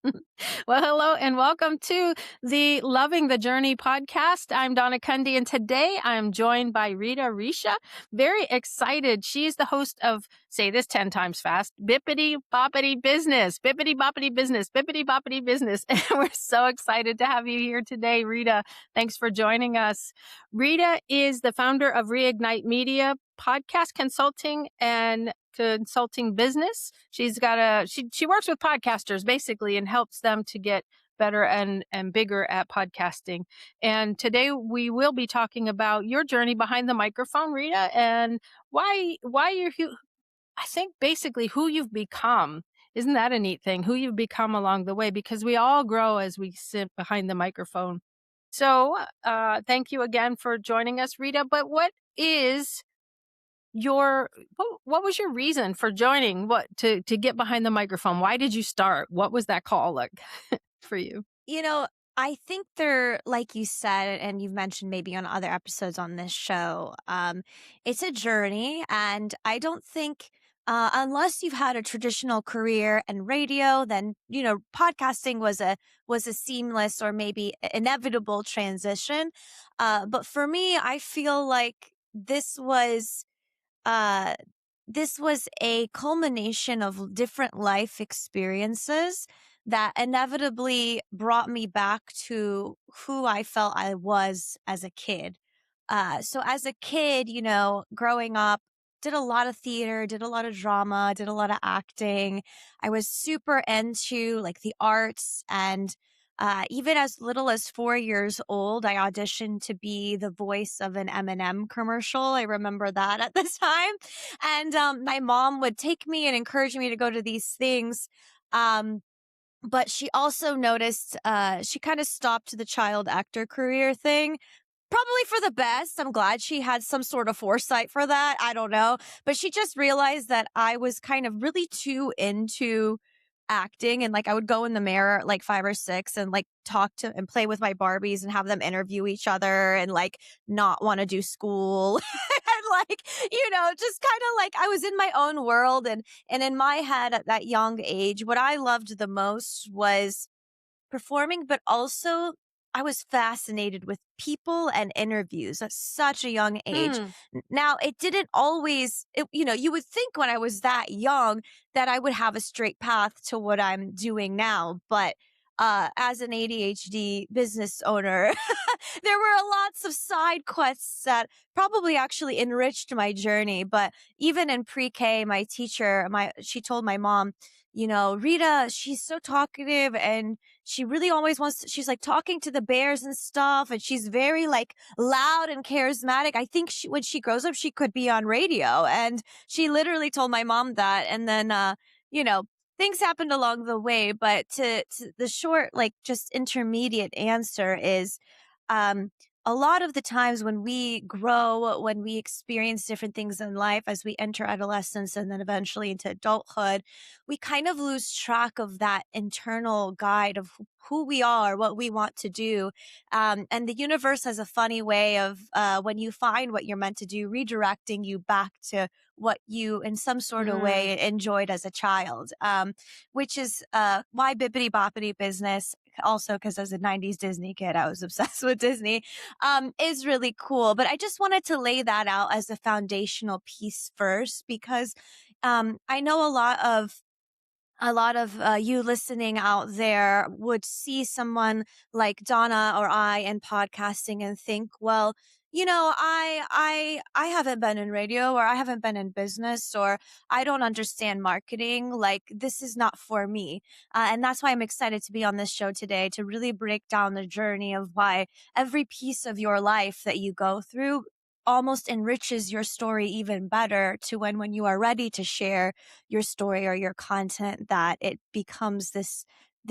Well, hello and welcome to the Loving the Journey podcast. I'm Donna Cundy, and today I'm joined by Rita Richa. Very excited. She's the host of, say this 10 times fast, Bippity Boppity Business, Bippity Boppity Business, Bippity Boppity Business. And we're so excited to have you here today, Rita. Thanks for joining us. Rita is the founder of Reignite Media, podcast consulting and consulting business. She works with podcasters basically and helps them to get better and bigger at podcasting. And today we will be talking about your journey behind the microphone, Rita, and why you're I think basically who you've become. Isn't that a neat thing? Who you've become along the way, because we all grow as we sit behind the microphone. So, thank you again for joining us, Rita. But what was your reason for joining, to get behind the microphone? Why did you start? What was that call like for you? You know, I think they're, like you said, and you've mentioned maybe on other episodes on this show, it's a journey. And I don't think, unless you've had a traditional career in radio, then, podcasting was a seamless or maybe inevitable transition. But for me, I feel like uh, this was a culmination of different life experiences that inevitably brought me back to who I felt I was as a kid. So as a kid, growing up, did a lot of theater, did a lot of drama, did a lot of acting. I was super into like the arts and even as little as 4 years old, I auditioned to be the voice of an M&M commercial. I remember that at the time. And my mom would take me and encourage me to go to these things. Um, but she also noticed, she kind of stopped the child actor career thing. Probably for the best. I'm glad she had some sort of foresight for that. I don't know. But she just realized that I was kind of really too into acting, and like I would go in the mirror at like 5 or 6 and like talk to and play with my Barbies and have them interview each other and like not want to do school and like, just kind of like I was in my own world. And in my head at that young age, what I loved the most was performing, but also I was fascinated with people and interviews at such a young age. Hmm. Now, it didn't always, you would think when I was that young that I would have a straight path to what I'm doing now. But as an ADHD business owner, there were lots of side quests that probably actually enriched my journey. But even in pre-K, my teacher, she told my mom, Rita, she's so talkative and she really always she's like talking to the bears and stuff. And she's very like loud and charismatic. I think when she grows up, she could be on radio. And she literally told my mom that. And then, you know, things happened along the way. But to the short, like just intermediate answer is, um, a lot of the times when we grow, when we experience different things in life as we enter adolescence and then eventually into adulthood, we kind of lose track of that internal guide of who we are, what we want to do. And the universe has a funny way of, when you find what you're meant to do, redirecting you back to what you, in some sort of Mm. way, enjoyed as a child, which is why Bippity Boppity Business, also because as a 90s Disney kid, I was obsessed with Disney, is really cool. But I just wanted to lay that out as a foundational piece first, because I know a lot of you listening out there would see someone like Donna or I in podcasting and think, well, I haven't been in radio, or I haven't been in business, or I don't understand marketing. Like, this is not for me. And that's why I'm excited to be on this show today, to really break down the journey of why every piece of your life that you go through almost enriches your story even better, to when you are ready to share your story or your content, that it becomes this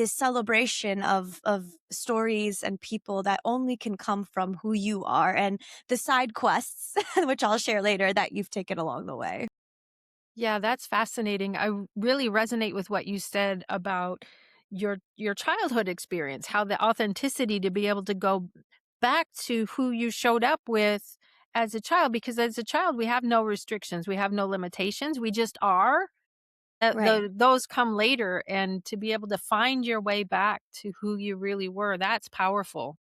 celebration of stories and people that only can come from who you are and the side quests, which I'll share later, that you've taken along the way. Yeah, that's fascinating. I really resonate with what you said about your childhood experience, how the authenticity to be able to go back to who you showed up with as a child, because as a child we have no restrictions, we have no limitations, we just are. Right. Those come later, and to be able to find your way back to who you really were, that's powerful.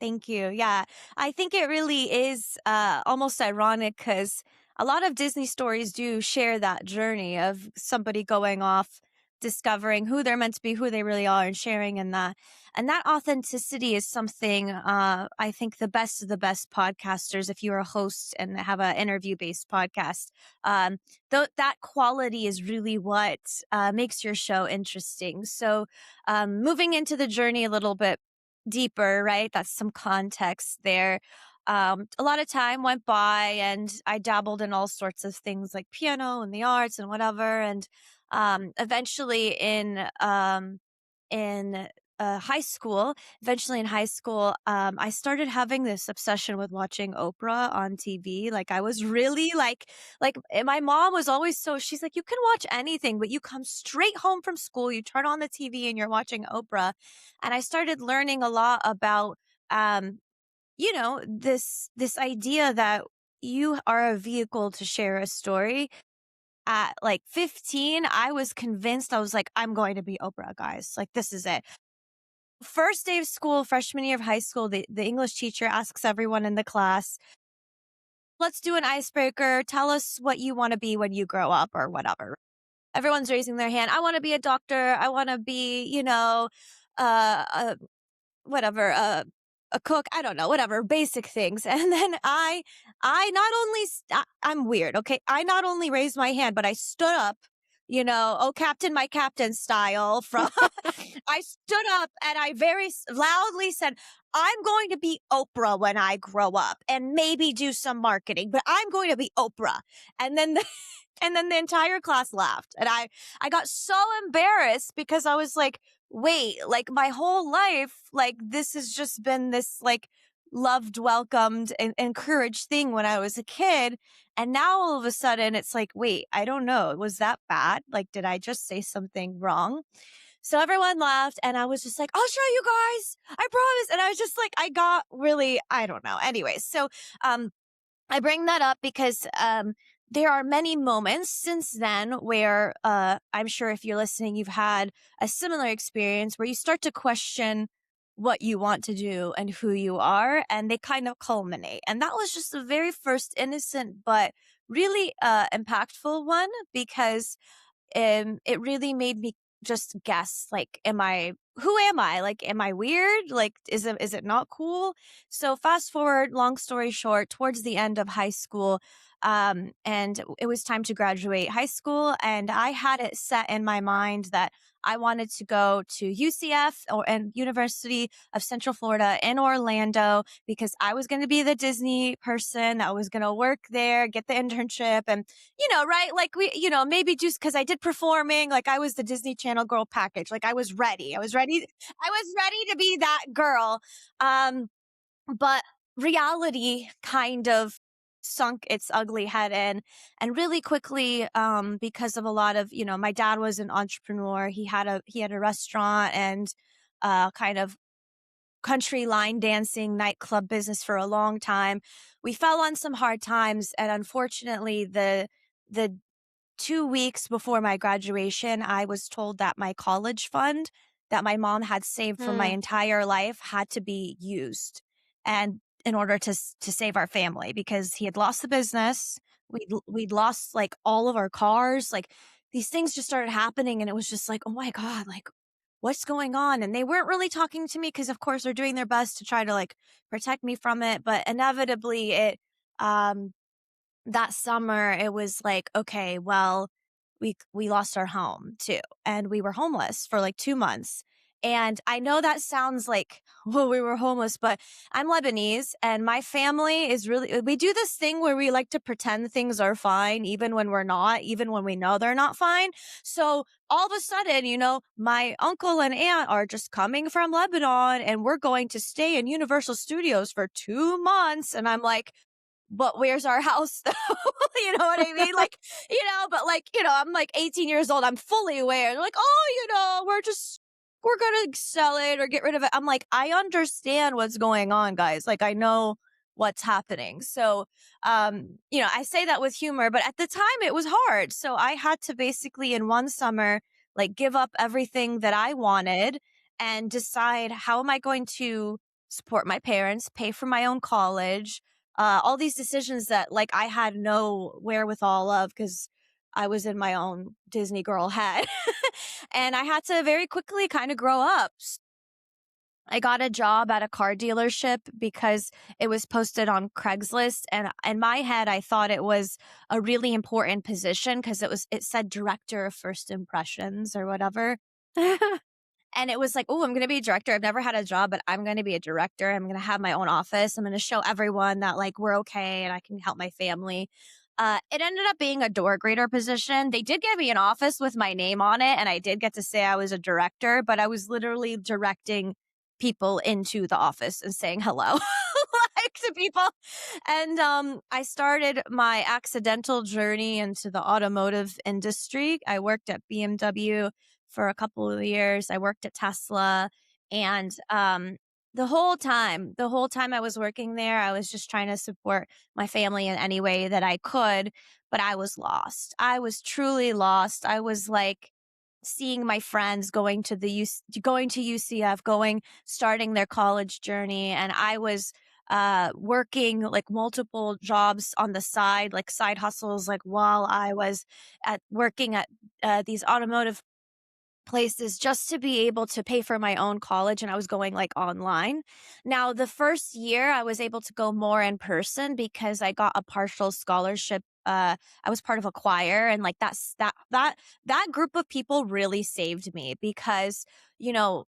Thank you. Yeah. I think it really is almost ironic because a lot of Disney stories do share that journey of somebody going off, discovering who they're meant to be, who they really are, and sharing in that. And that authenticity is something I think the best of the best podcasters, if you're a host and have an interview based podcast, um, that quality is really what makes your show interesting. So, moving into the journey a little bit deeper, right? That's some context there. A lot of time went by and I dabbled in all sorts of things like piano and the arts and whatever. And eventually in high school, eventually in high school, I started having this obsession with watching Oprah on TV. Like I was really my mom was always she's like, you can watch anything, but you come straight home from school, you turn on the TV and you're watching Oprah. And I started learning a lot about, um, this idea that you are a vehicle to share a story. At like 15, I was convinced. I was like, I'm going to be Oprah, guys. Like, this is it. First day of school, freshman year of high school, the English teacher asks everyone in the class, let's do an icebreaker. Tell us what you want to be when you grow up or whatever. Everyone's raising their hand. I want to be a doctor. I want to be, a whatever, a cook, I don't know, whatever, basic things. And then I not only, I'm weird. Okay. I not only raised my hand, but I stood up, oh, Captain, my captain style from, I stood up and I very loudly said, I'm going to be Oprah when I grow up and maybe do some marketing, but I'm going to be Oprah. And then and then the entire class laughed. And I got so embarrassed because I was like, wait, like my whole life, like this has just been this like loved, welcomed, and encouraged thing when I was a kid. And now all of a sudden it's like, wait, I don't know. Was that bad? Like, did I just say something wrong? So everyone laughed and I was just like, I'll show you guys. I promise. And I was just like, I got really, I don't know. Anyways, so, I bring that up because there are many moments since then where I'm sure if you're listening, you've had a similar experience where you start to question what you want to do and who you are, and they kind of culminate. And that was just the very first innocent but really impactful one because it really made me just guess, like, who am I? Like, am I weird? Like, is it not cool? So fast forward, long story short, towards the end of high school, and it was time to graduate high school. And I had it set in my mind that I wanted to go to UCF and University of Central Florida in Orlando because I was going to be the Disney person that was going to work there, get the internship and right? Like maybe just because I did performing, like I was the Disney Channel girl package. Like I was ready. I was ready to be that girl. But reality kind of sunk its ugly head in and really quickly, because of a lot of, my dad was an entrepreneur. He had a restaurant and, kind of country line dancing nightclub business for a long time. We fell on some hard times and unfortunately the 2 weeks before my graduation, I was told that my college fund that my mom had saved for my Mm. entire life had to be used. And in order to save our family because he had lost the business. We'd lost like all of our cars. Like these things just started happening and it was just like, oh my God, like what's going on? And they weren't really talking to me because of course they're doing their best to try to like protect me from it. But inevitably um, that summer it was like, okay, well, we lost our home too, and we were homeless for like 2 months. And I know that sounds like, well, we were homeless, but I'm Lebanese and my family is really, we do this thing where we like to pretend things are fine, even when we're not, even when we know they're not fine. So all of a sudden, my uncle and aunt are just coming from Lebanon and we're going to stay in Universal Studios for 2 months. And I'm like, but where's our house though? You know what I mean? Like, but like, I'm like 18 years old. I'm fully aware. They're like, oh, we're going to sell it or get rid of it. I'm like, I understand what's going on, guys. Like, I know what's happening. So, I say that with humor, but at the time it was hard. So I had to basically in one summer, like give up everything that I wanted and decide how am I going to support my parents, pay for my own college, all these decisions that like I had no wherewithal of because I was in my own Disney girl head. And I had to very quickly kind of grow up. I got a job at a car dealership because it was posted on Craigslist, and in my head I thought it was a really important position because it said director of first impressions or whatever. And it was like, oh, I'm going to be a director. I've never had a job, but I'm going to be a director. I'm going to have my own office. I'm going to show everyone that like we're okay and I can help my family. It ended up being a door greeter position. They did give me an office with my name on it, and I did get to say I was a director, but I was literally directing people into the office and saying hello like to people. And I started my accidental journey into the automotive industry. I worked at BMW for a couple of years. I worked at Tesla, and the whole time I was working there, I was just trying to support my family in any way that I could, but I was lost. I was truly lost. I was like seeing my friends going to UCF, starting their college journey, and I was working like multiple jobs on the side, like side hustles, like while I was at working at these automotive places just to be able to pay for my own college, and I was going like online. Now, the first year I was able to go more in person because I got a partial scholarship. I was part of a choir, and like that group of people really saved me because, you know,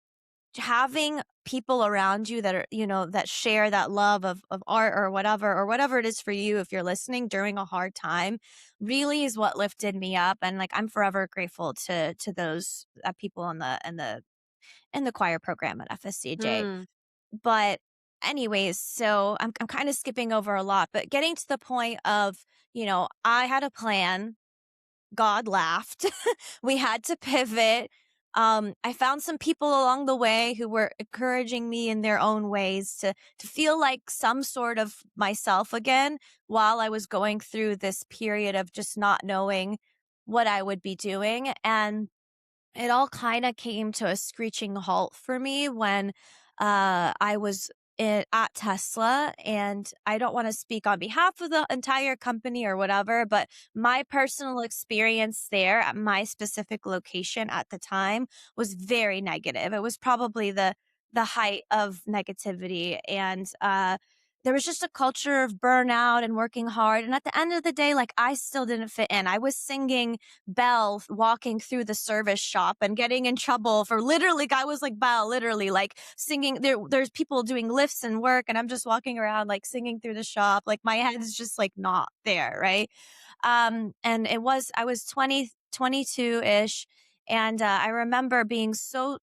having people around you that are, that share that love of art or whatever it is for you, if you're listening during a hard time, really is what lifted me up. And like, I'm forever grateful to those people in the choir program at FSCJ. Hmm. But anyways, so I'm kind of skipping over a lot, but getting to the point of, I had a plan. God laughed. We had to pivot. I found some people along the way who were encouraging me in their own ways to feel like some sort of myself again while I was going through this period of just not knowing what I would be doing. And it all kind of came to a screeching halt for me when I was at Tesla. And I don't want to speak on behalf of the entire company or whatever, but my personal experience there at my specific location at the time was very negative. It was probably the height of negativity. And there was just a culture of burnout and working hard. And at the end of the day, like I still didn't fit in. I was singing Belle walking through the service shop and getting in trouble for literally, I was like Belle, literally like singing. There's people doing lifts and work, and I'm just walking around like singing through the shop. Like my head is just like not there, right? And I was 22 ish. And I remember being so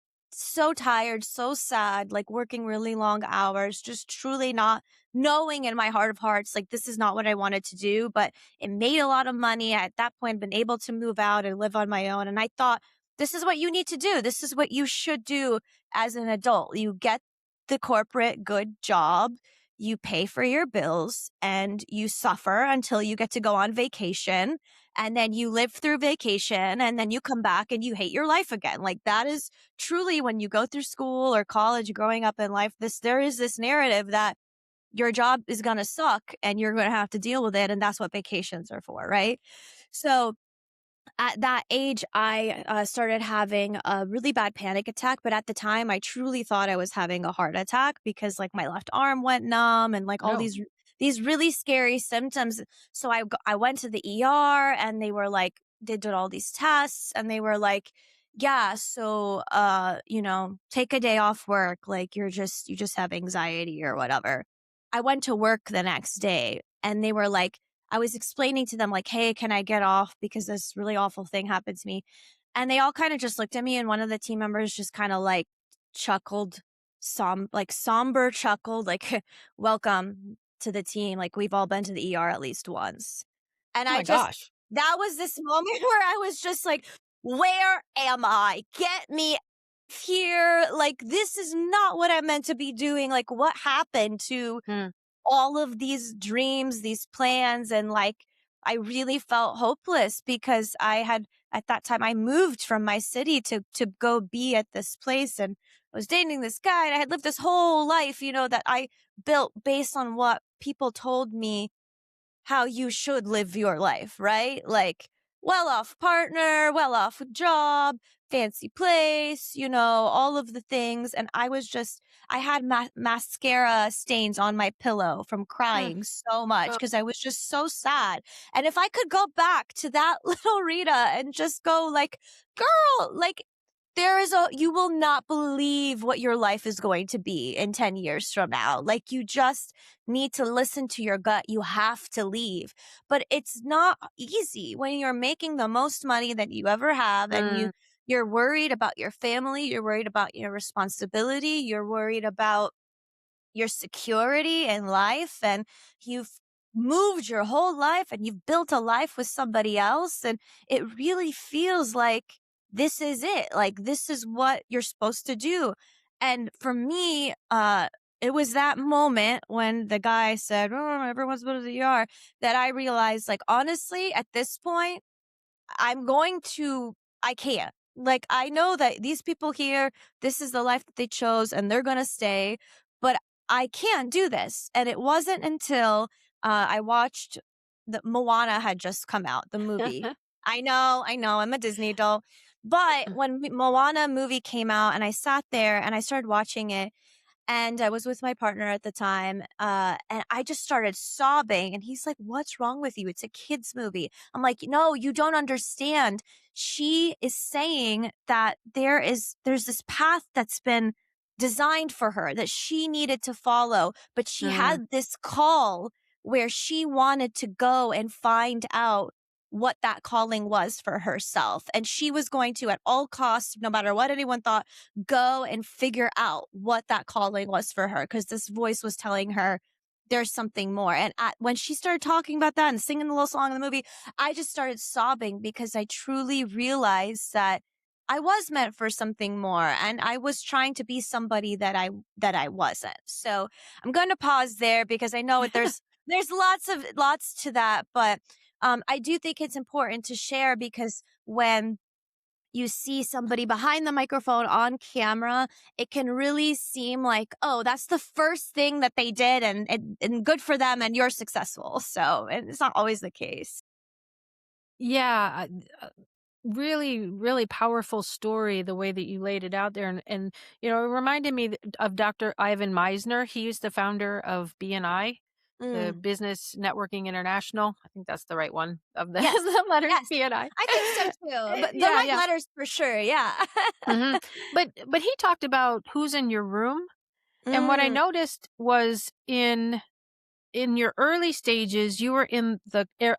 tired, so sad, like working really long hours, just truly not knowing in my heart of hearts, like this is not what I wanted to do, but it made a lot of money. At that point, been able to move out and live on my own. And I thought, this is what you need to do. This is what you should do as an adult. You get the corporate good job, you pay for your bills, and you suffer until you get to go on vacation. And then you live through vacation, and then you come back and you hate your life again. Like that is truly when you go through school or college, growing up in life, there is this narrative that your job is going to suck and you're going to have to deal with it. And that's what vacations are for, right? So at that age, I started having a really bad panic attack. But at the time, I truly thought I was having a heart attack because like my left arm went numb and like all No. these really scary symptoms. So I went to the ER, and they did all these tests, and they were like, yeah, so take a day off work, like you just have anxiety or whatever. I went to work the next day, and they were like, I was explaining to them like, hey, can I get off because this really awful thing happened to me? And they all kind of just looked at me, and one of the team members just kind of like chuckled, somber chuckled, like welcome to the team, like we've all been to the ER at least once. And Oh my gosh. that was this moment where I was just like, where am I? Get me here. Like, this is not what I'm meant to be doing. Like, what happened to Hmm. all of these dreams, these plans, and like I really felt hopeless because I had at that time I moved from my city to go be at this place, and I was dating this guy, and I had lived this whole life, that I built based on what people told me how you should live your life, right? Like well off partner, well off job, fancy place, all of the things. And I had mascara stains on my pillow from Mm. crying so much Oh. because I was just so sad. And if I could go back to that little Rita and just go like, girl, like, you will not believe what your life is going to be in 10 years from now. Like, you just need to listen to your gut. You have to leave. But it's not easy when you're making the most money that you ever have, and Mm. you're worried about your family, you're worried about your responsibility, you're worried about your security in life, and you've moved your whole life and you've built a life with somebody else, and it really feels like this is it, like this is what you're supposed to do. And for me, it was that moment when the guy said, oh, everyone's supposed to ER, that I realized, like, honestly, at this point, I can't. Like, I know that these people here, this is the life that they chose and they're going to stay, but I can't do this. And it wasn't until I watched the Moana had just come out, the movie. I know, I'm a Disney doll. But when Moana movie came out and I sat there and I started watching it, and I was with my partner at the time, and I just started sobbing. And he's like, "What's wrong with you? It's a kid's movie." I'm like, "No, you don't understand. She is saying that there's this path that's been designed for her that she needed to follow, but she Mm. had this call where she wanted to go and find out what that calling was for herself. And she was going to, at all costs, no matter what anyone thought, go and figure out what that calling was for her, because this voice was telling her there's something more. And when she started talking about that and singing the little song in the movie, I just started sobbing because I truly realized that I was meant for something more, and I was trying to be somebody that I wasn't. So I'm going to pause there because I know there's lots to that, but I do think it's important to share, because when you see somebody behind the microphone on camera, it can really seem like, oh, that's the first thing that they did, and good for them, and you're successful. So, and it's not always the case. Yeah, really, really powerful story the way that you laid it out there, and it reminded me of Dr. Ivan Meisner. He's the founder of BNI, the Mm. Business Networking International. I think that's the right one of the Yes. the letters Yes. BNI. I think so too. But the Yeah, right yeah. letters for sure. Yeah. Mhm. But he talked about who's in your room, and what I Mm. noticed was in your early stages, you were in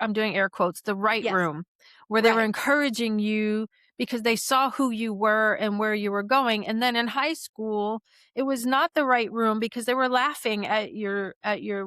I'm doing air quotes, the right Yes. room, where they were Right. encouraging you because they saw who you were and where you were going. And then in high school, it was not the right room because they were laughing at your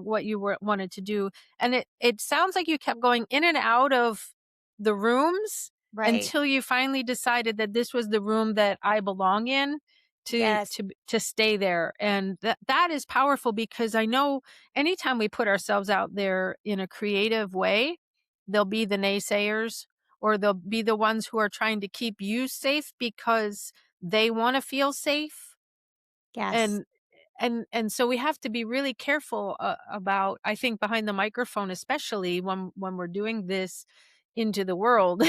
what you wanted to do. And it sounds like you kept going in and out of the rooms Right. until you finally decided that this was the room that I belong in, to Yes. to stay there. And that is powerful, because I know anytime we put ourselves out there in a creative way, there'll be the naysayers, or they'll be the ones who are trying to keep you safe because they want to feel safe. Yes. And so we have to be really careful about, I think, behind the microphone, especially when we're doing this into the world.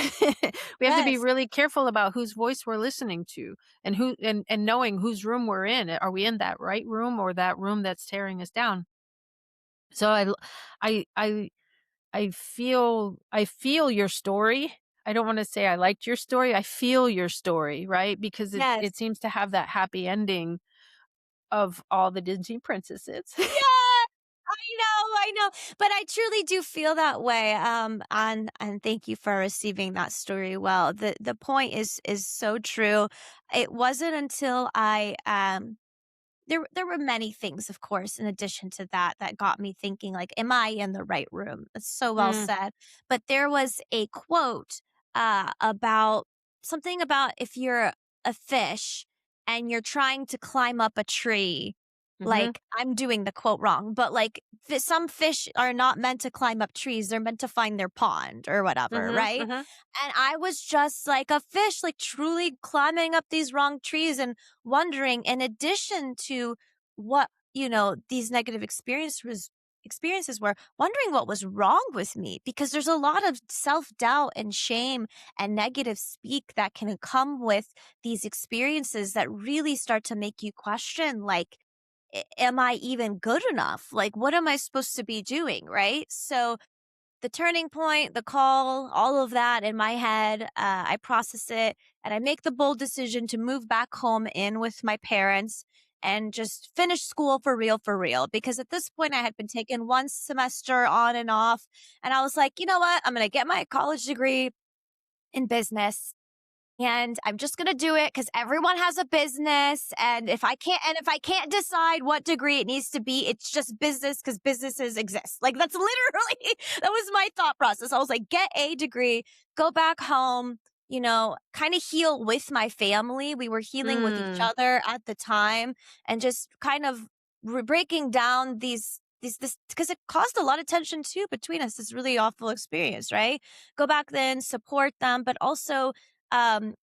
We have to be Yes. really careful about whose voice we're listening to, and knowing whose room we're in. Are we in that right room, or that room that's tearing us down? So I I I feel your story. I don't want to say I liked your story. I feel your story, right? Because Yes. it seems to have that happy ending of all the Disney princesses. Yeah, I know, but I truly do feel that way. And thank you for receiving that story well. The point is so true. It wasn't until there were many things, of course, in addition to that got me thinking, like, am I in the right room? That's so well Mm. said. But there was a quote about something about if you're a fish and you're trying to climb up a tree, Mhm. Like, I'm doing the quote wrong, but like some fish are not meant to climb up trees. They're meant to find their pond or whatever, Mhm. right? Mhm. And I was just like a fish, like truly climbing up these wrong trees and wondering, in addition to what, these negative experiences were, wondering what was wrong with me, because there's a lot of self-doubt and shame and negative speak that can come with these experiences that really start to make you question, like, am I even good enough? Like, what am I supposed to be doing? Right. So the turning point, the call, all of that in my head, I process it and I make the bold decision to move back home in with my parents and just finish school for real, for real. Because at this point, I had been taking one semester on and off. And I was like, you know what? I'm going to get my college degree in business. And I'm just going to do it because everyone has a business. And if I can't decide what degree it needs to be, it's just business because businesses exist. Like, that's literally, that was my thought process. I was like, get a degree, go back home, kind of heal with my family. We were healing with each Mm. other at the time, and just kind of breaking down this, because it caused a lot of tension too between us, this really awful experience, right? Go back then, support them, but also, I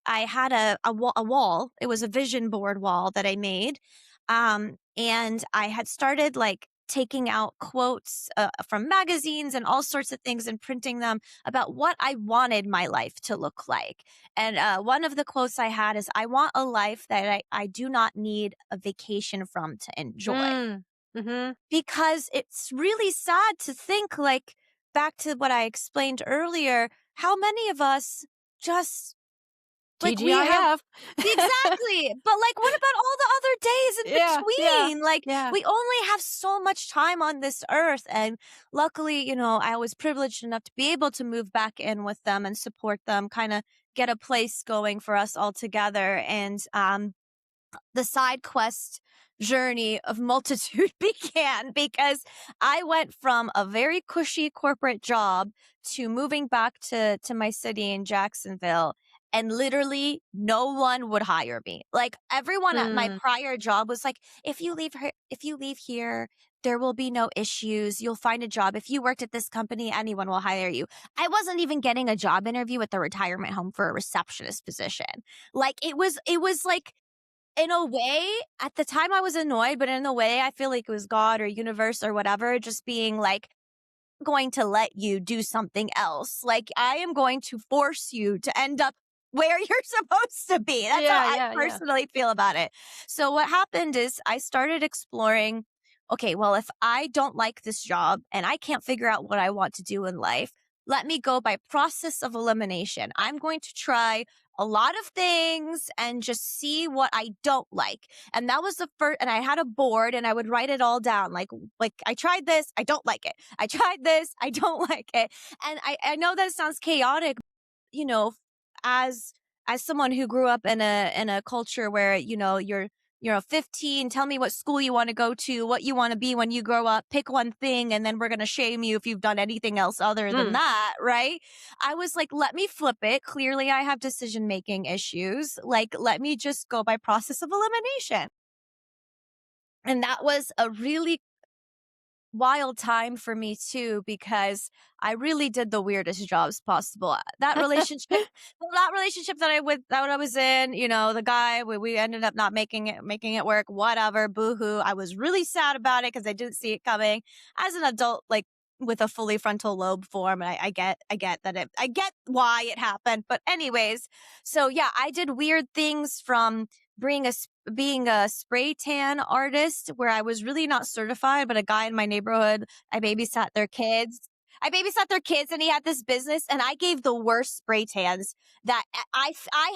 had a wall. It was a vision board wall that I made. And I had started like taking out quotes from magazines and all sorts of things and printing them about what I wanted my life to look like. And one of the quotes I had is, I want a life that I do not need a vacation from to enjoy. Mm. Mhm. Because it's really sad to think, like, back to what I explained earlier, how many of us just, like, we have TGIF. exactly. But like, what about all the other days in Yeah, yeah, between? Like, yeah. we only have so much time on this earth. And luckily, I was privileged enough to be able to move back in with them and support them, kind of get a place going for us all together. And the side quest journey of multitude began, because I went from a very cushy corporate job to moving back to my city in Jacksonville, and literally no one would hire me. Like, everyone at my Mm. prior job was like, if you leave here, there will be no issues. You'll find a job. If you worked at this company, anyone will hire you. I wasn't even getting a job interview at the retirement home for a receptionist position. Like, it was like, in a way, at the time I was annoyed, but in a way, I feel like it was God or universe or whatever, just being like, going to let you do something else. Like, I am going to force you to end up where you're supposed to be. That's how Yeah, I yeah, yeah. personally feel about it. So what happened is I started exploring, okay, well, if I don't like this job and I can't figure out what I want to do in life, let me go by process of elimination. I'm going to try a lot of things and just see what I don't like. And that was the first, and I had a board and I would write it all down. Like, I tried this, I don't like it. I tried this, I don't like it. And I know that sounds chaotic, you know, as as someone who grew up in a culture where, you're 15, tell me what school you want to go to, what you want to be when you grow up, pick one thing, and then we're going to shame you if you've done anything else other than Mm. that, right? I was like, let me flip it. Clearly, I have decision making issues. Like, let me just go by process of elimination. And that was a really wild time for me too, because I really did the weirdest jobs possible. That relationship that I was in, the guy, we ended up not making it work, whatever, boohoo. I was really sad about it because I didn't see it coming as an adult, like, with a fully frontal lobe form. And I get why it happened. But anyways, so yeah, I did weird things, from being a spray tan artist, where I was really not certified, but a guy in my neighborhood, I babysat their kids. I babysat their kids, and he had this business, and I gave the worst spray tans that I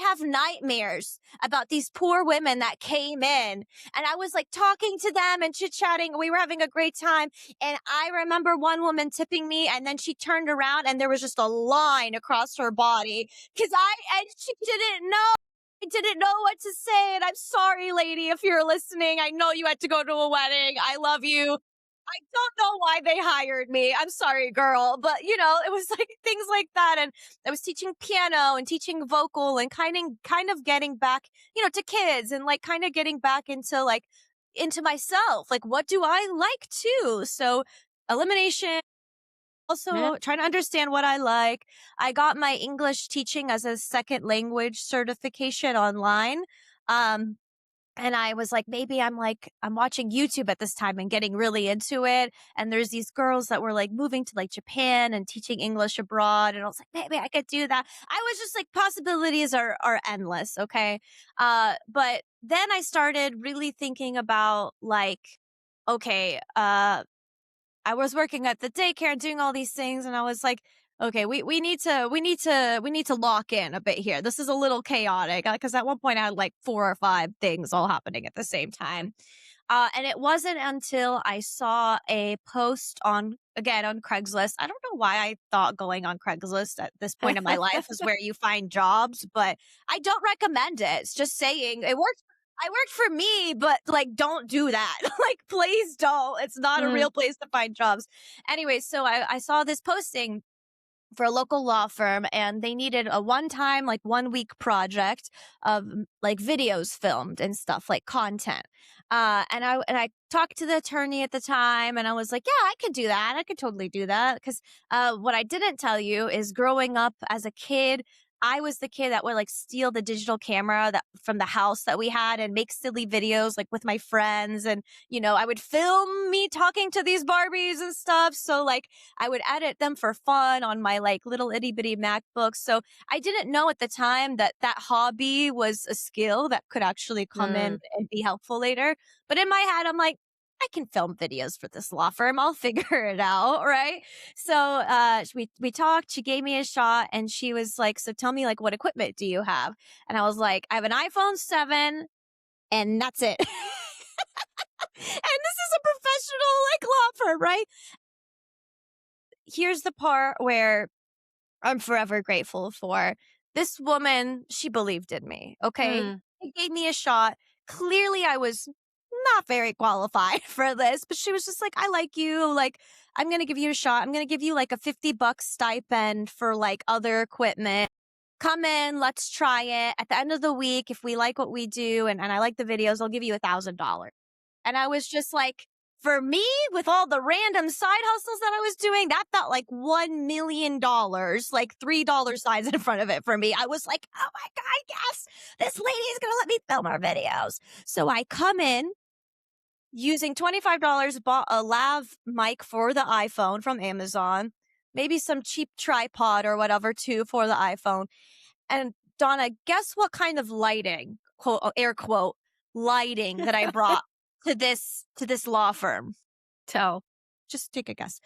have nightmares about these poor women that came in, and I was like talking to them and chit chatting. We were having a great time. And I remember one woman tipping me, and then she turned around and there was just a line across her body and she didn't know. I didn't know what to say. And I'm sorry, lady, if you're listening. I know you had to go to a wedding. I love you. I don't know why they hired me. I'm sorry, girl. But, it was like things like that. And I was teaching piano and teaching vocal and kind of getting back, to kids, and like kind of getting back into like into myself. Like, what do I like too? So elimination, Yeah. also trying to understand what I like. I got my English teaching as a second language certification online. Um, and I was like, maybe I'm watching YouTube at this time and getting really into it. And there's these girls that were like moving to like Japan and teaching English abroad. And I was like, maybe I could do that. I was just like, possibilities are endless. Okay. But then I started really thinking about like, okay, I was working at the daycare and doing all these things, and I was like, okay, we need to lock in a bit here. This is a little chaotic because at one point I had like 4 or 5 things all happening at the same time. And it wasn't until I saw a post on Craigslist. I don't know why I thought going on Craigslist at this point in my life is where you find jobs, but I don't recommend it. It's just saying it works. I worked for me, but like, don't do that. Like, please don't. It's not a Mm. real place to find jobs. Anyway, so I saw this posting for a local law firm, and they needed a one-time like 1 week project of like videos filmed and stuff, like content. And I talked to the attorney at the time, and I was like, yeah, I could do that. I could totally do that. Because what I didn't tell you is, growing up as a kid, I was the kid that would like steal the digital camera that from the house that we had and make silly videos like with my friends. And I would film me talking to these Barbies and stuff. So like, I would edit them for fun on my like little itty bitty MacBook. So I didn't know at the time that that hobby was a skill that could actually come in Mm. and be helpful later. But in my head, I'm like, I can film videos for this law firm. I'll figure it out, right? So we talked. She gave me a shot, and she was like, "So tell me, like, what equipment do you have?" And I was like, "I have an iPhone 7, and that's it." And this is a professional like law firm, right? Here's the part where I'm forever grateful for. This woman, she believed in me, okay? Mm. She gave me a shot. Clearly, I was not very qualified for this, but she was just like, I like you. Like, I'm going to give you a shot. I'm going to give you like a $50 stipend for like other equipment. Come in, let's try it. At the end of the week, if we like what we do and I like the videos, I'll give you $1,000. And I was just like, for me, with all the random side hustles that I was doing, that felt like $1 million, like $3 signs in front of it for me. I was like, oh my God, yes, this lady is going to let me film our videos. So I come in using $25, bought a lav mic for the iPhone from Amazon, maybe some cheap tripod or whatever too for the iPhone. And Donna, guess what kind of lighting, quote, air quote, lighting that I brought to this law firm? Tell. Just take a guess.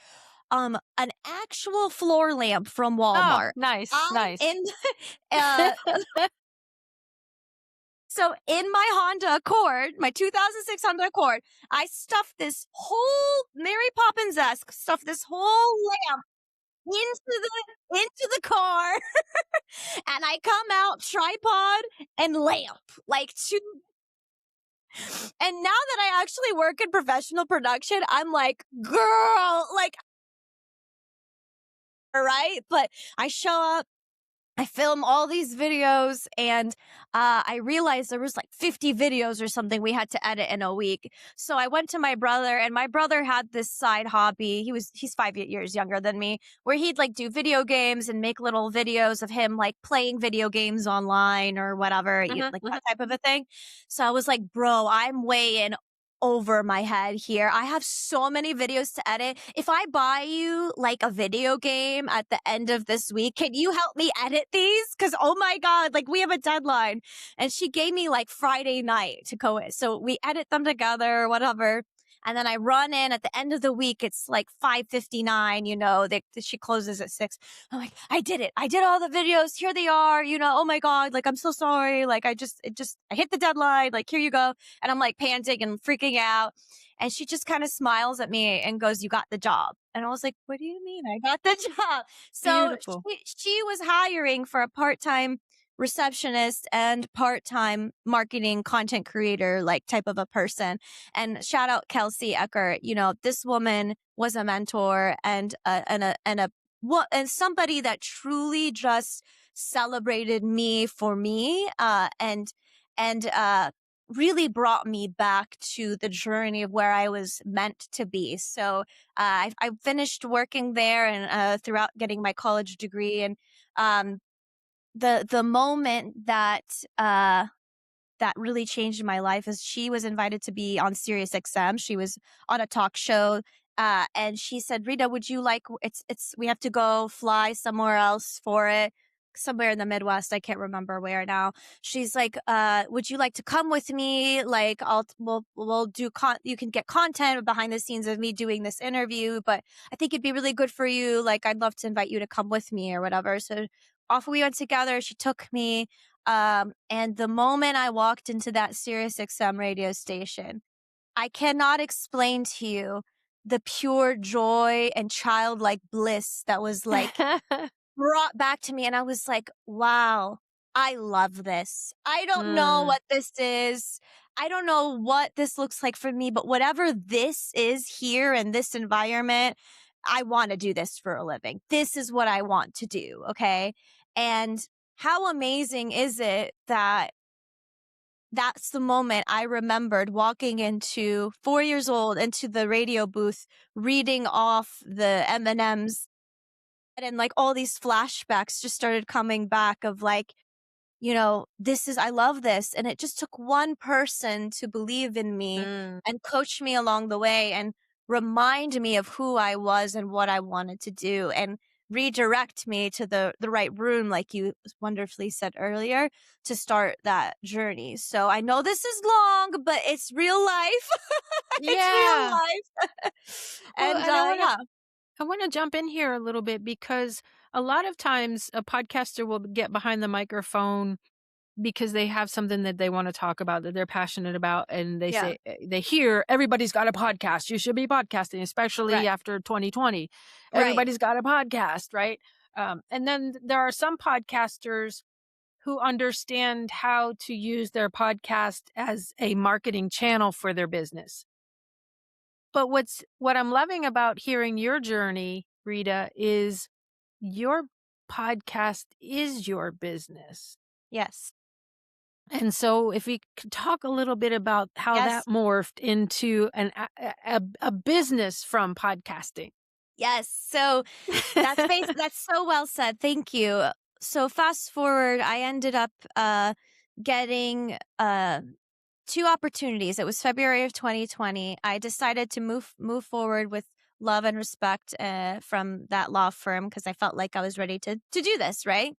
An actual floor lamp from Oh, Walmart. nice, nice. In uh, so in my Honda Accord, my 2006 Honda Accord, I stuffed this whole Mary Poppins-esque, stuffed this whole lamp into the car, and I come out tripod and lamp, like two. And now that I actually work in professional production, I'm like, girl, like, all right. But I show up, I film all these videos, and I realized there was like 50 videos or something we had to edit in a week. So I went to my brother, and my brother had this side hobby. He's 5 years younger than me, where he'd like do video games and make little videos of him like playing video games online or whatever, Mhm, like mhm. that type of a thing. So I was like, bro, I'm way in over my head here. I have so many videos to edit. If I buy you like a video game at the end of this week, can you help me edit these? Cause oh my God, like we have a deadline. And she gave me like Friday night to go in. So we edit them together, whatever. And then I run in at the end of the week. It's like 5:59, she closes at 6. I'm like, I did it. I did all the videos. Here they are, oh my God. Like, I'm so sorry. Like, I hit the deadline. Like, here you go. And I'm like panting and freaking out. And she just kind of smiles at me and goes, you got the job. And I was like, what do you mean I got the job? So Beautiful. she was hiring for a part-time receptionist and part-time marketing content creator, like type of a person. And shout out Kelsey Eckert. This woman was a mentor and somebody that truly just celebrated me for me. And really brought me back to the journey of where I was meant to be. So I finished working there and throughout getting my college degree. And um, the moment that really changed my life is she was invited to be on Sirius XM. She was on a talk show. And she said, Rita, would you like, we have to go fly somewhere else for it, somewhere in the Midwest. I can't remember where now. She's like, would you like to come with me? Like, we'll do you can get content behind the scenes of me doing this interview, but I think it'd be really good for you. Like, I'd love to invite you to come with me or whatever. So off we went together. She took me. And the moment I walked into that Sirius XM radio station, I cannot explain to you the pure joy and childlike bliss that was like brought back to me. And I was like, wow, I love this. I don't know Mm. what this is. I don't know what this looks like for me, but whatever this is here in this environment, I want to do this for a living. This is what I want to do. Okay. And how amazing is it that that's the moment I remembered walking into 4 years old into the radio booth, reading off the M&Ms, and like all these flashbacks just started coming back of like, I love this. And it just took one person to believe in me Mm. and coach me along the way and remind me of who I was and what I wanted to do and redirect me to the right room, like you wonderfully said earlier, to start that journey. So I know this is long, but it's real life. It's real Yeah. life. Well, And and yeah, I want to jump in here a little bit because a lot of times a podcaster will get behind the microphone because they have something that they want to talk about that they're passionate about, and they yeah, say they hear everybody's got a podcast. You should be podcasting, especially right, after 2020. right. Everybody's got a podcast, right? And then there are some podcasters who understand how to use their podcast as a marketing channel for their business. But what I'm loving about hearing your journey, Rita, is your podcast is your business. Yes, And so if we could talk a little bit about how that yes. morphed into a business from podcasting. Yes. So that's so well said. Thank you. So fast forward, I ended up getting two opportunities. It was February of 2020. I decided to move forward with love and respect from that law firm because I felt like I was ready to do this, right?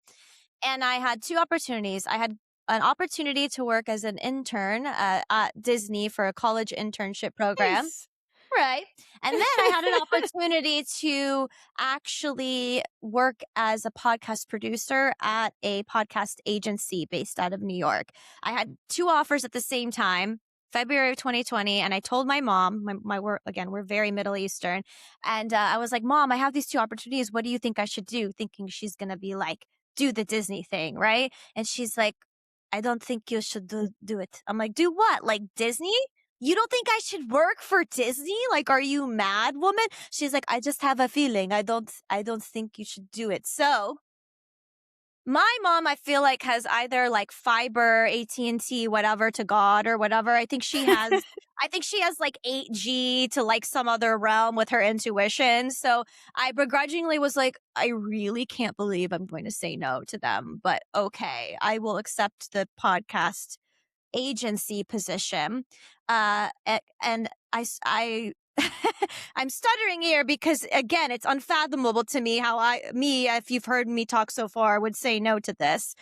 And I had two opportunities. I had an opportunity to work as an intern at Disney for a college internship program. Nice. Right. And then I had an opportunity to actually work as a podcast producer at a podcast agency based out of New York. I had two offers at the same time, February of 2020. And I told my mom, my work, again, we're very Middle Eastern. And I was like, Mom, I have these two opportunities. What do you think I should do? Thinking she's going to be like, do the Disney thing. Right. And she's like, I don't think you should do it. I'm like, do what? Like Disney? You don't think I should work for Disney? Like, are you mad, woman? She's like, I just have a feeling. I don't think you should do it. So my mom, I feel like, has either like fiber, AT&T, whatever to God or whatever. I think she has like 8G to like some other realm with her intuition. So I begrudgingly was like, I really can't believe I'm going to say no to them, but okay, I will accept the podcast agency position. And I I'm stuttering here because again, it's unfathomable to me how if you've heard me talk so far, would say no to this.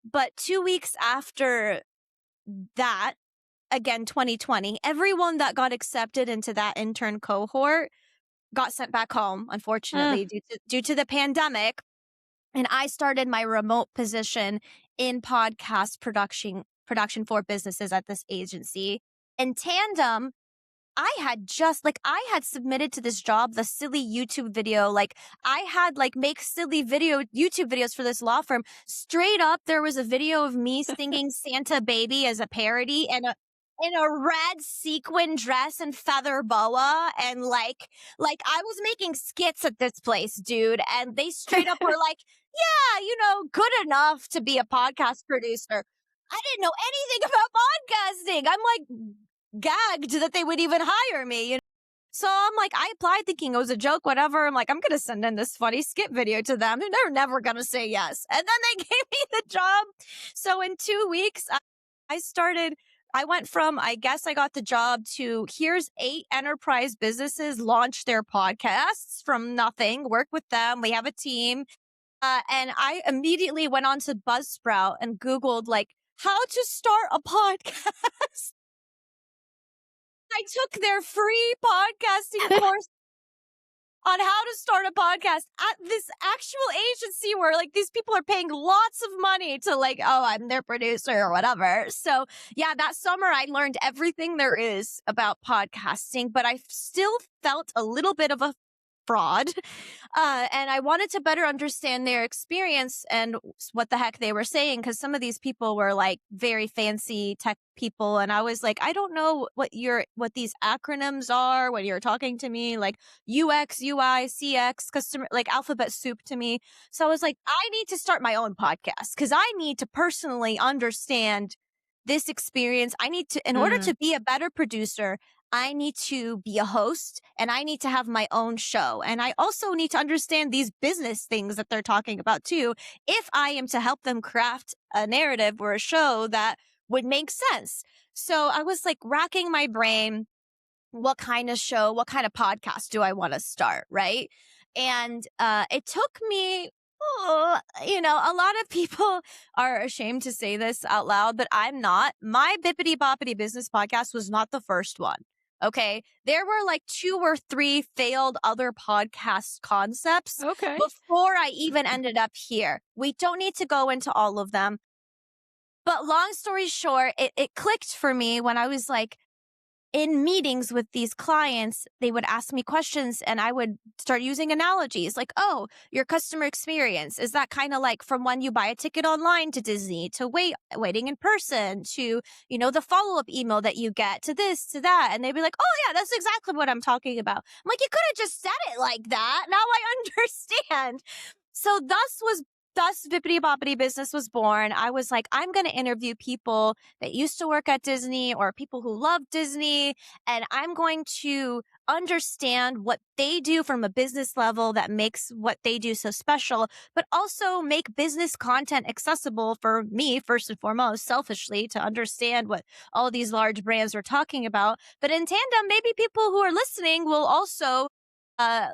But 2 weeks after that, again, 2020, everyone that got accepted into that intern cohort got sent back home, Mm. unfortunately, due to the pandemic. And I started my remote position in podcast production for businesses at this agency. In tandem, I had submitted to this job the silly YouTube video. Like I had like make silly YouTube videos for this law firm. Straight up, there was a video of me singing Santa Baby as a parody and in a red sequin dress and feather boa. And like I was making skits at this place, dude. And they straight up were like, yeah, good enough to be a podcast producer. I didn't know anything about podcasting. I'm like gagged that they would even hire me. So I'm like, I applied thinking it was a joke, whatever. I'm like, I'm going to send in this funny skit video to them. They're never going to say yes. And then they gave me the job. So in 2 weeks, I went from, I guess I got the job to here's 8 enterprise businesses launch their podcasts from nothing, work with them. We have a team. And I immediately went on to Buzzsprout and Googled like how to start a podcast. I took their free podcasting course on how to start a podcast at this actual agency where like these people are paying lots of money to like, oh, I'm their producer or whatever. So yeah, that summer I learned everything there is about podcasting, but I still felt a little bit of a fraud. And I wanted to better understand their experience and what the heck they were saying. Cause some of these people were like very fancy tech people. And I was like, I don't know what these acronyms are when you're talking to me, like UX, UI, CX, customer, like alphabet soup to me. So I was like, I need to start my own podcast because I need to personally understand this experience. I need to, in order to be a better producer, I need to be a host and I need to have my own show. And I also need to understand these business things that they're talking about too, if I am to help them craft a narrative or a show that would make sense. So I was like racking my brain. What kind of show, what kind of podcast do I want to start? Right. And it took me, a lot of people are ashamed to say this out loud, but I'm not. My Bippity Boppity Business podcast was not the first one. Okay. There were like 2 or 3 failed other podcast concepts before I even ended up here. We don't need to go into all of them. But long story short, it clicked for me when I was like, in meetings with these clients, they would ask me questions and I would start using analogies like, oh, your customer experience. Is that kind of like from when you buy a ticket online to Disney to waiting in person to, the follow-up email that you get to this, to that. And they'd be like, oh yeah, that's exactly what I'm talking about. I'm like, you could have just said it like that. Now I understand. So thus Bippity Boppity Business was born. I was like, I'm going to interview people that used to work at Disney or people who love Disney. And I'm going to understand what they do from a business level that makes what they do so special, but also make business content accessible for me, first and foremost, selfishly, to understand what all these large brands are talking about. But in tandem, maybe people who are listening will also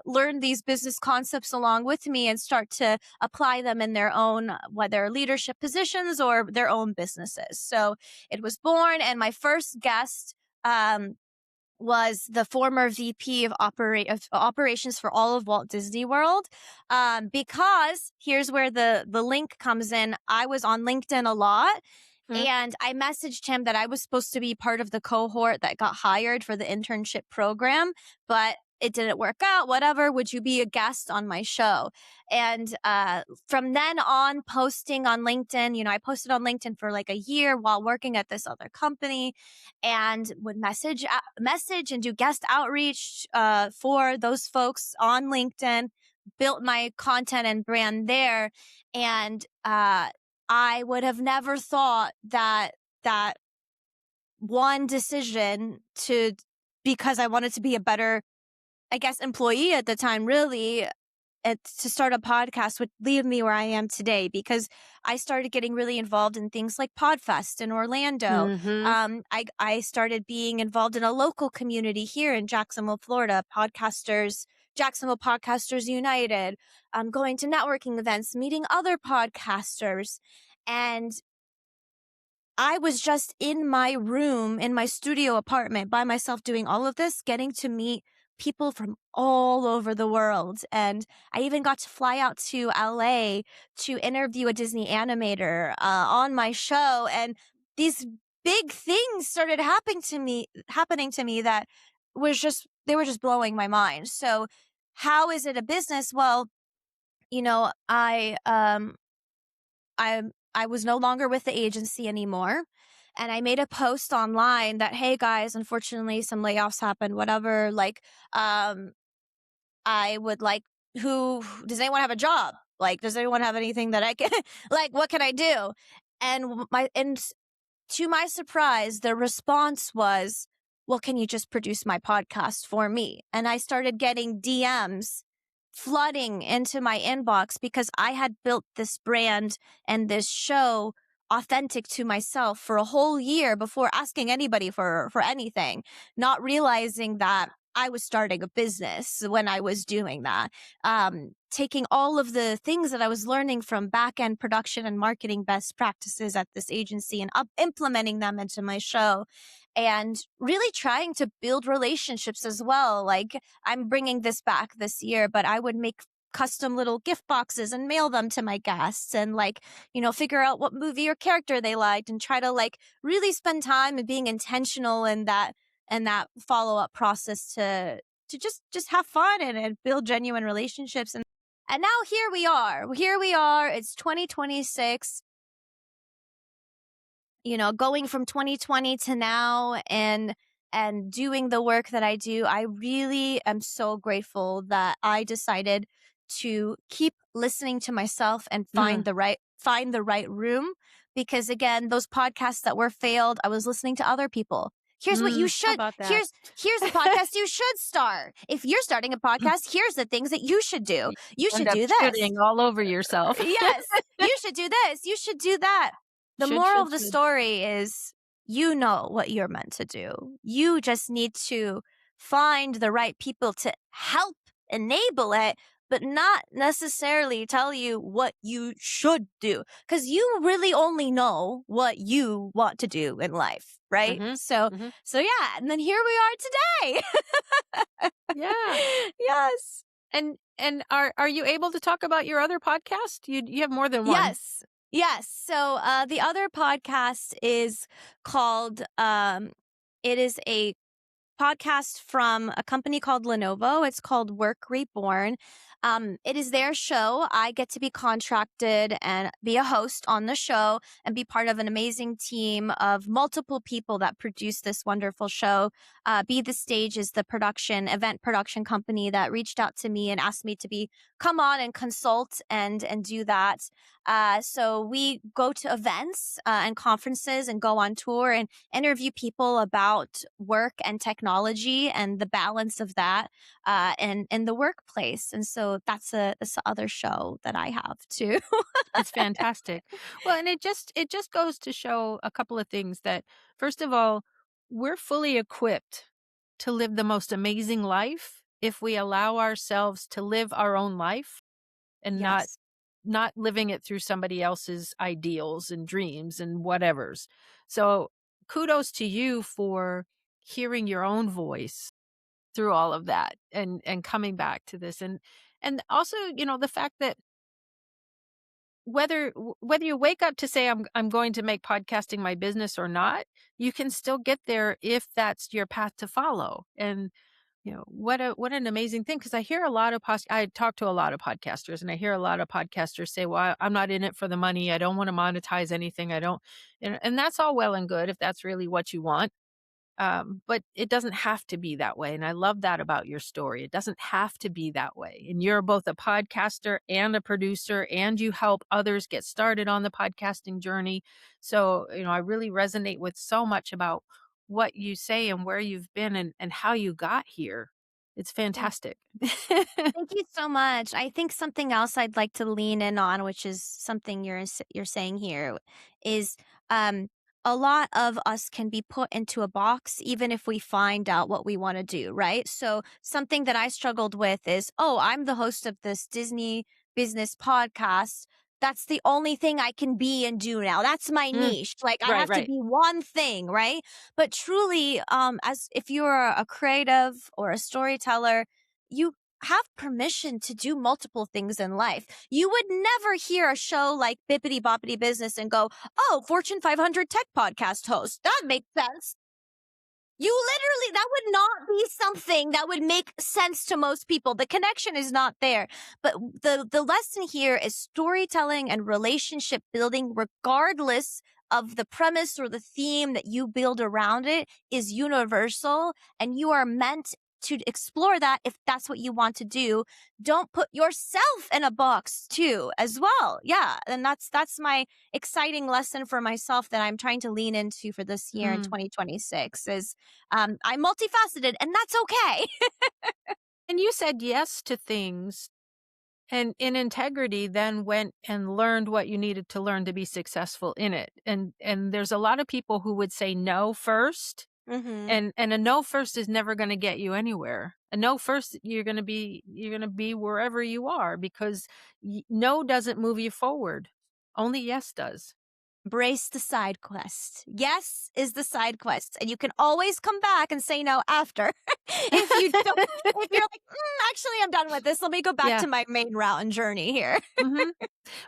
learn these business concepts along with me and start to apply them in their own, whether leadership positions or their own businesses. So it was born, and my first guest was the former VP of operations for all of Walt Disney World. Because here's where the link comes in. I was on LinkedIn a lot. And I messaged him that I was supposed to be part of the cohort that got hired for the internship program, but it didn't work out, whatever. Would you be a guest on my show? And from then on, posting on LinkedIn, I posted on LinkedIn for like a year while working at this other company and would message and do guest outreach for those folks on LinkedIn, built my content and brand there. And I would have never thought that one decision because I wanted to be a better, I guess, employee at the time, really, to start a podcast would leave me where I am today, because I started getting really involved in things like Podfest in Orlando. I started being involved in a local community here in Jacksonville, Florida, Jacksonville Podcasters United, going to networking events, meeting other podcasters. And I was just in my room, in my studio apartment by myself doing all of this, getting to meet people from all over the world. And I even got to fly out to LA to interview a Disney animator on my show. And these big things started happening to me that they were just blowing my mind. So how is it a business? Well, I was no longer with the agency anymore. And I made a post online that, hey guys, unfortunately some layoffs happened, whatever. Like, I would like, does anyone have a job? Like, does anyone have anything that I can, like, what can I do? And to my surprise, the response was, well, can you just produce my podcast for me? And I started getting DMs flooding into my inbox because I had built this brand and this show authentic to myself for a whole year before asking anybody for anything, not realizing that I was starting a business when I was doing that. Taking all of the things that I was learning from back end production and marketing best practices at this agency and implementing them into my show, and really trying to build relationships as well. Like, I'm bringing this back this year, but I would make custom little gift boxes and mail them to my guests, and figure out what movie or character they liked, and try to really spend time and being intentional in that follow-up process to just have fun and build genuine relationships. And now here we are, it's 2026, going from 2020 to now, and doing the work that I do. I really am so grateful that I decided to keep listening to myself and find the right room, because again, those podcasts that were failed, I was listening to other people. Here's what you How should, about that? here's the podcast you should start. If you're starting a podcast, here's the things that you should do. You should End up do this. shitting all over yourself. Yes, you should do this. You should do that. The moral of the story is, you know what you're meant to do. You just need to find the right people to help enable it, but not necessarily tell you what you should do, because you really only know what you want to do in life, right? Mhm, So mhm. yeah, and then here we are today. Yeah. Yes. And are you able to talk about your other podcast? You have more than one. Yes. Yes. So the other podcast is called it is a podcast from a company called Lenovo. It's called Work Reborn. It is their show. I get to be contracted and be a host on the show and be part of an amazing team of multiple people that produce this wonderful show. Be the Stage is the event production company that reached out to me and asked me to come on and consult and do that. So we go to events and conferences and go on tour and interview people about work and technology and the balance of that in the workplace. And so that's the other show that I have too. It's fantastic. Well, and it just goes to show a couple of things. That first of all, we're fully equipped to live the most amazing life if we allow ourselves to live our own life and not Yes. not living it through somebody else's ideals and dreams and whatevers. So kudos to you for hearing your own voice through all of that and coming back to this. And also, the fact that whether you wake up to say I'm going to make podcasting my business or not, you can still get there if that's your path to follow. And what an amazing thing, because I hear a lot of I talk to a lot of podcasters, and I hear a lot of podcasters say, "Well, I'm not in it for the money. I don't want to monetize anything. I don't," and that's all well and good if that's really what you want. But it doesn't have to be that way. And I love that about your story. It doesn't have to be that way. And you're both a podcaster and a producer, and you help others get started on the podcasting journey. So, I really resonate with so much about what you say and where you've been and how you got here. It's fantastic. Thank you so much. I think something else I'd like to lean in on, which is something you're saying here, is um, a lot of us can be put into a box even if we find out what we want to do, right? So something that I struggled with is, oh, I'm the host of this Disney business podcast. That's the only thing I can be and do now. That's my Mm, niche. Like, I right, have to right. be one thing, right? But truly, as if you're a creative or a storyteller, you have permission to do multiple things in life. You would never hear a show like Bippity Boppity Business and go, oh, Fortune 500 tech podcast host. That makes sense. That would not be something that would make sense to most people. The connection is not there. But the lesson here is storytelling and relationship building, regardless of the premise or the theme that you build around it, is universal, and you are meant to explore that if that's what you want to do. Don't put yourself in a box too, as well. Yeah. And that's my exciting lesson for myself that I'm trying to lean into for this year in 2026 is I'm multifaceted, and that's okay. And you said yes to things, and in integrity then went and learned what you needed to learn to be successful in it. And there's a lot of people who would say no first, Mm-hmm. and a no first is never going to get you anywhere. A no first, you're going to be wherever you are, because no doesn't move you forward. Only yes does. Brace the side quest. Yes is the side quest, and you can always come back and say no after. If you don't, if you're like, actually, I'm done with this. Let me go back Yeah. to my main route and journey here.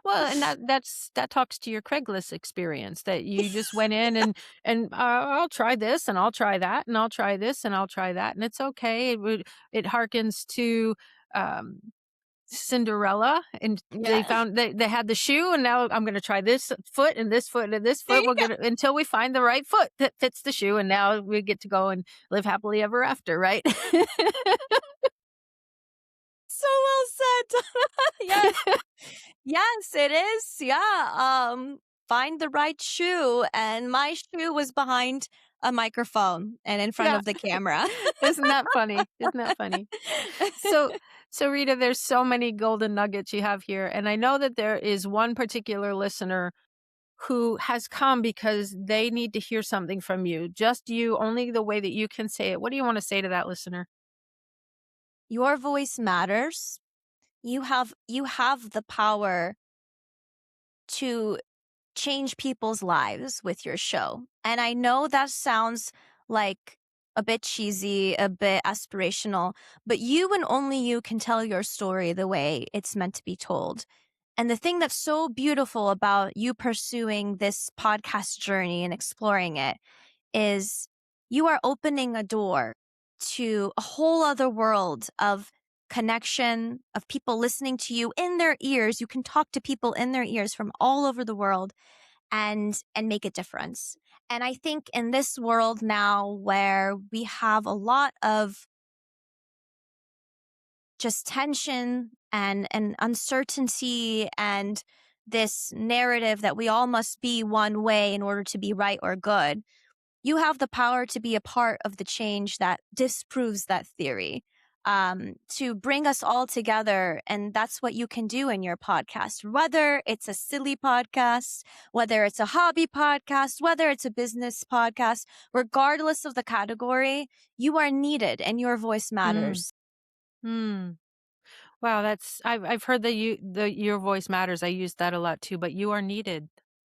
Well, and that talks to your Craigslist experience, that you just went in and I'll try this and I'll try that and I'll try this and I'll try that, and it's okay. It harkens to um, Cinderella, and Yeah. they had the shoe, and now I'm going to try this foot and this foot and this There foot. you We're go. gonna until we find the right foot that fits the shoe, and now we get to go and live happily ever after, right? So well said. Yes. Yes, it is. Yeah. Find the right shoe. And my shoe was behind a microphone and in front Yeah. of the camera. Isn't that funny? Isn't that funny? So, so Rita, there's so many golden nuggets you have here. And I know that there is one particular listener who has come because they need to hear something from you, just you, only the way that you can say it. What do you want to say to that listener? Your voice matters. You have the power to change people's lives with your show. And I know that sounds like a bit cheesy, a bit aspirational, but you and only you can tell your story the way it's meant to be told. And the thing that's so beautiful about you pursuing this podcast journey and exploring it is you are opening a door to a whole other world of connection, of people listening to you in their ears. You can talk to people in their ears from all over the world and make a difference. And I think in this world now where we have a lot of just tension and uncertainty and this narrative that we all must be one way in order to be right or good, you have the power to be a part of the change that disproves that theory, to bring us all together. And that's what you can do in your podcast, whether it's a silly podcast, whether it's a hobby podcast, whether it's a business podcast, regardless of the category, you are needed and your voice Mm. matters. Mm. Wow, I've heard that your voice matters. I use that a lot too, but you are needed.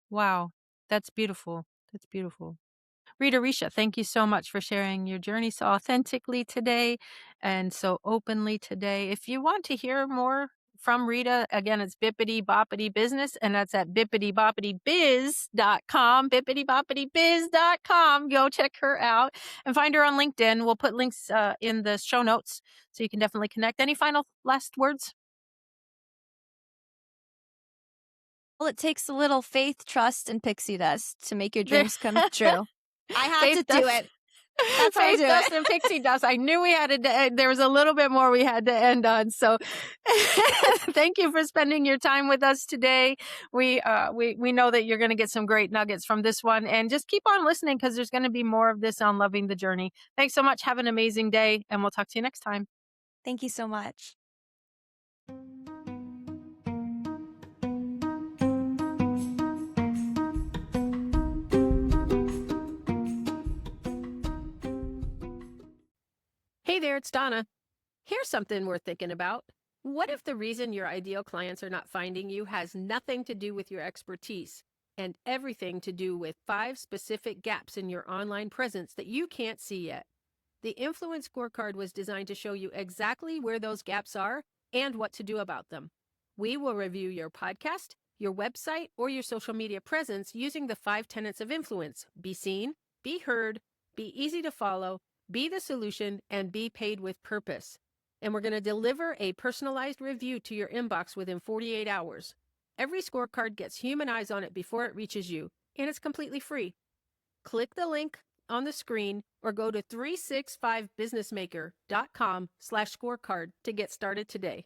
Wow, that's beautiful. That's beautiful. Rita Richa, thank you so much for sharing your journey so authentically today and so openly today. If you want to hear more from Rita, again, it's Bippity Boppity Business, and that's at bippityboppitybiz.com, bippityboppitybiz.com. Go check her out and find her on LinkedIn. We'll put links in the show notes so you can definitely connect. Any final last words? Well, it takes a little faith, trust, and pixie dust to make your dreams come true. I had Faith to do dust. it. That's how I Faith do dust it. and pixie dust. I knew we had to. There was a little bit more we had to end on. So, thank you for spending your time with us today. We know that you're going to get some great nuggets from this one, and just keep on listening because there's going to be more of this on Loving the Journey. Thanks so much. Have an amazing day, and we'll talk to you next time. Thank you so much. Hey there, it's Donna. Here's something we're thinking about. What if the reason your ideal clients are not finding you has nothing to do with your expertise and everything to do with 5 specific gaps in your online presence that you can't see yet? The Influence Scorecard was designed to show you exactly where those gaps are and what to do about them. We will review your podcast, your website, or your social media presence using the 5 tenets of influence: be seen, be heard, be easy to follow, be the solution, and be paid with purpose. And we're going to deliver a personalized review to your inbox within 48 hours. Every scorecard gets human eyes on it before it reaches you, and it's completely free. Click the link on the screen or go to 365businessmaker.com/scorecard to get started today.